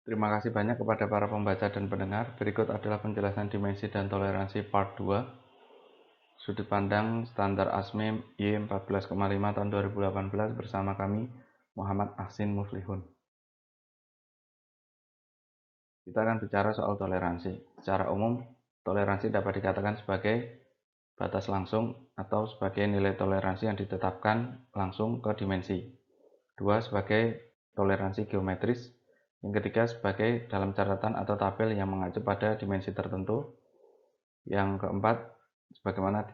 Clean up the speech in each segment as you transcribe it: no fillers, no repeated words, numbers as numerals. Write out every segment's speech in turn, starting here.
Terima kasih banyak kepada para pembaca dan pendengar. Berikut adalah penjelasan dimensi dan toleransi part 2. Sudut pandang standar ASME Y14,5 tahun 2018 bersama kami, Muhammad Ahsin Muflihun. Kita akan bicara soal toleransi. Secara umum, toleransi dapat dikatakan sebagai batas langsung atau sebagai nilai toleransi yang ditetapkan langsung ke dimensi. Dua, sebagai toleransi geometris. Yang ketiga, sebagai dalam catatan atau tabel yang mengacu pada dimensi tertentu. Yang keempat, sebagaimana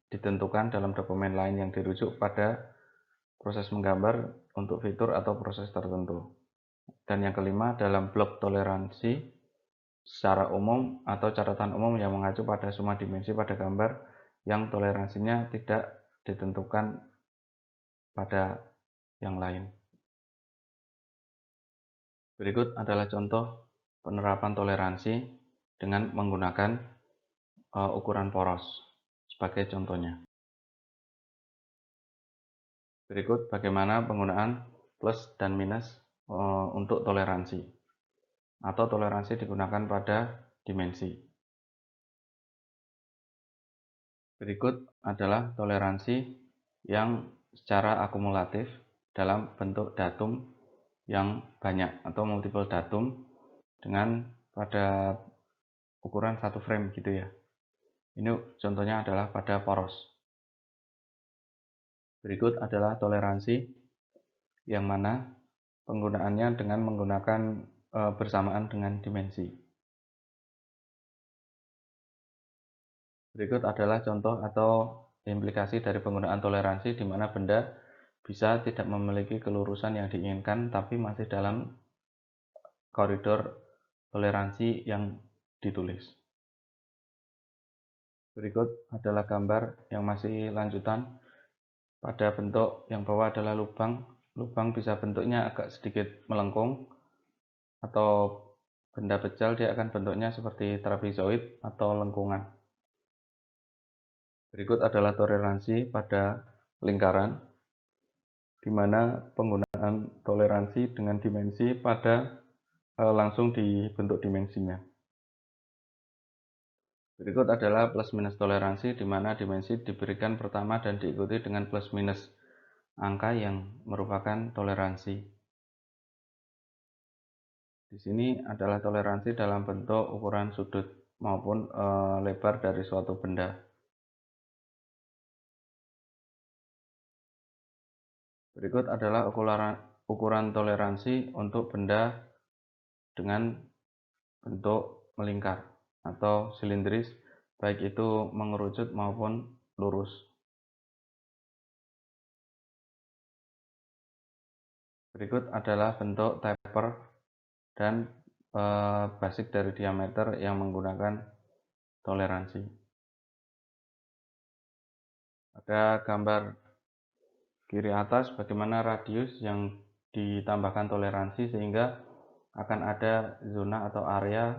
ditentukan dalam dokumen lain yang dirujuk pada proses menggambar untuk fitur atau proses tertentu. Dan yang kelima, dalam blok toleransi secara umum atau catatan umum yang mengacu pada semua dimensi pada gambar yang toleransinya tidak ditentukan pada yang lain. Berikut adalah contoh penerapan toleransi dengan menggunakan ukuran poros sebagai contohnya. Berikut bagaimana penggunaan plus dan minus untuk toleransi atau toleransi digunakan pada dimensi. Berikut adalah toleransi yang secara akumulatif dalam bentuk datum yang banyak atau multiple datum dengan pada ukuran satu frame gitu ya. Ini contohnya adalah pada poros. Berikut adalah toleransi yang mana penggunaannya dengan menggunakan bersamaan dengan dimensi. Berikut adalah contoh atau implikasi dari penggunaan toleransi di mana benda bisa tidak memiliki kelurusan yang diinginkan tapi masih dalam koridor toleransi yang ditulis. Berikut adalah gambar yang masih lanjutan. Pada bentuk yang bawah adalah lubang. Lubang bisa bentuknya agak sedikit melengkung atau benda pejal, dia akan bentuknya seperti trapezoid atau lengkungan. Berikut adalah toleransi pada lingkaran, di mana penggunaan toleransi dengan dimensi pada langsung di bentuk dimensinya. Berikut adalah plus minus toleransi, di mana dimensi diberikan pertama dan diikuti dengan plus minus angka yang merupakan toleransi. Di sini adalah toleransi dalam bentuk ukuran sudut maupun lebar dari suatu benda. Berikut adalah ukuran toleransi untuk benda dengan bentuk melingkar atau silindris, baik itu mengerucut maupun lurus. Berikut adalah bentuk taper dan basic dari diameter yang menggunakan toleransi. Pada gambar kiri atas bagaimana radius yang ditambahkan toleransi sehingga akan ada zona atau area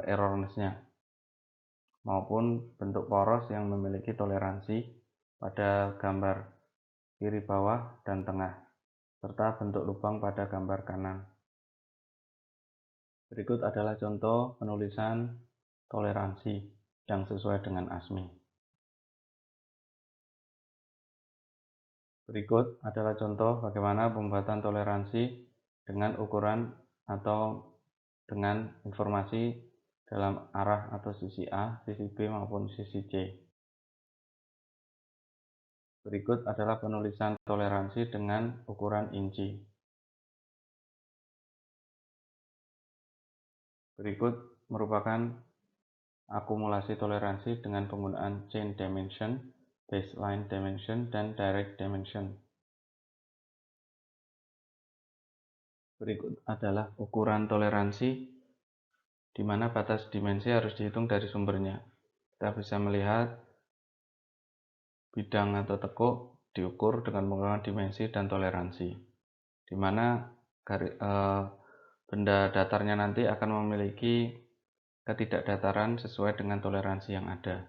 errorsnya, maupun bentuk poros yang memiliki toleransi pada gambar kiri bawah dan tengah, serta bentuk lubang pada gambar kanan. Berikut adalah contoh penulisan toleransi yang sesuai dengan ASME. Berikut adalah contoh bagaimana pembuatan toleransi dengan ukuran atau dengan informasi dalam arah atau sisi A, sisi B maupun sisi C. Berikut adalah penulisan toleransi dengan ukuran inci. Berikut merupakan akumulasi toleransi dengan penggunaan chain dimension, baseline dimension, dan direct dimension. Berikut adalah ukuran toleransi di mana batas dimensi harus dihitung dari sumbernya. Kita bisa melihat bidang atau tekuk diukur dengan menggunakan dimensi dan toleransi, di mana benda datarnya nanti akan memiliki ketidakdataran sesuai dengan toleransi yang ada.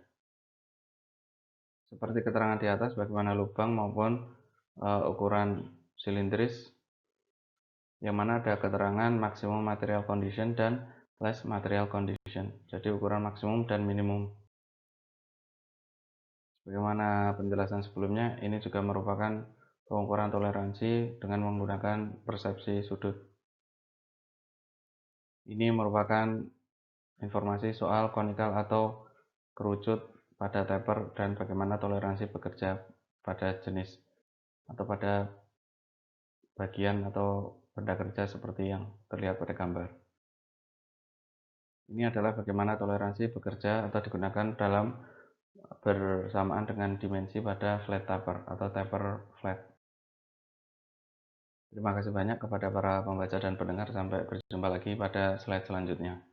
Seperti keterangan di atas, bagaimana lubang maupun ukuran silindris yang mana ada keterangan maximum material condition dan less material condition. Jadi ukuran maksimum dan minimum. Sebagaimana penjelasan sebelumnya, ini juga merupakan pengukuran toleransi dengan menggunakan persepsi sudut. Ini merupakan informasi soal konikal atau kerucut pada taper dan bagaimana toleransi bekerja pada jenis atau pada bagian atau benda kerja seperti yang terlihat pada gambar. Ini adalah bagaimana toleransi bekerja atau digunakan dalam bersamaan dengan dimensi pada flat taper atau taper flat. Terima kasih banyak kepada para pembaca dan pendengar. Sampai berjumpa lagi pada slide selanjutnya.